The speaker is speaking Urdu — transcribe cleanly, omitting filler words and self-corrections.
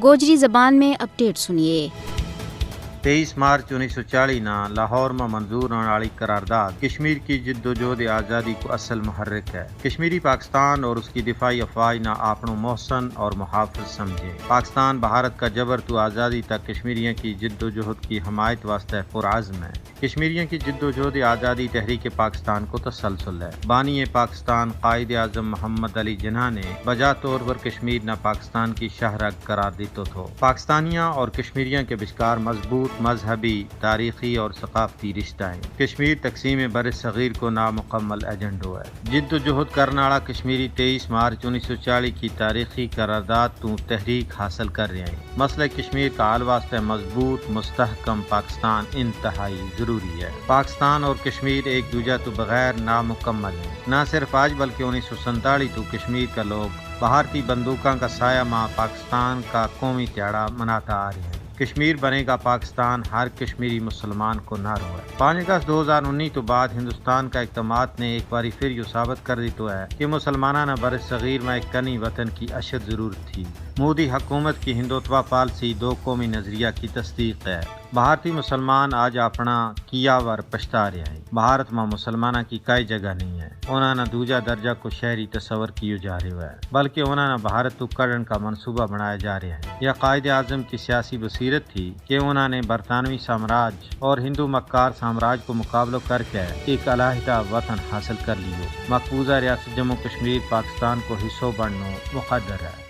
گوجری زبان میں اپڈیٹ سنیے۔ 23 مارچ 1940 نا لاہور میں منظور ہونے والی قرارداد کشمیر کی جد و جہد آزادی کو اصل محرک ہے۔ کشمیری پاکستان اور اس کی دفاعی افواج نہ اپنو محسن اور محافظ سمجھے۔ پاکستان بھارت کا جبر تو آزادی تک کشمیریوں کی جد و جہد کی حمایت واسطے پرعزم ہے۔ کشمیریوں کی جد و جہد آزادی تحریک پاکستان کو تسلسل ہے۔ بانی پاکستان قائد اعظم محمد علی جناح نے بجا طور پر کشمیر نہ پاکستان کی شہرگ قرار دیتو تھو۔ پاکستانیاں اور کشمیریوں کے بچکار مضبوط مذہبی، تاریخی اور ثقافتی رشتہ ہے۔ کشمیر تقسیم بر صغیر کو نامکمل ایجنڈو ہے۔ جد و جہد کرنے والا کشمیری 23 مارچ 1940 کی تاریخی قرارداد تو تحریک حاصل کر رہے ہیں۔ مسئلہ کشمیر کا حل واسطے مضبوط مستحکم پاکستان انتہائی ضروری ہے۔ پاکستان اور کشمیر ایک دوجہ تو بغیر نامکمل ہیں۔ نہ صرف آج بلکہ 1947 تو کشمیر کا لوگ بھارتی بندوقوں کا سایہ ماں پاکستان کا قومی تہوار مناتا آ رہے ہیں۔ کشمیر بنے گا پاکستان ہر کشمیری مسلمان کو نعرہ ہے۔ 5 اگست 2019 تو بعد ہندوستان کا اقدامات نے ایک باری پھر یہ ثابت کر دی تو ہے کہ مسلمانانہ بر صغیر میں ایک کنی وطن کی اشد ضرورت تھی۔ مودی حکومت کی ہندوتوا پالیسی دو قومی نظریہ کی تصدیق ہے۔ بھارتی مسلمان آج اپنا کیا ور پچھتا رہے ہیں۔ بھارت میں مسلمانہ کی کوئی جگہ نہیں ہے۔ انہوں نے دوجا درجہ کو شہری تصور کیے جا رہے ہے، بلکہ انہوں نے بھارت تو کڑن کا منصوبہ بنایا جا رہا ہے۔ یہ قائد اعظم کی سیاسی بصیرت تھی کہ انہوں نے برطانوی سامراج اور ہندو مکار سامراج کو مقابلہ کر کے ایک علیحدہ وطن حاصل کر لیو۔ مقبوضہ ریاست جموں کشمیر پاکستان کو حصہ بننا مقدر ہے۔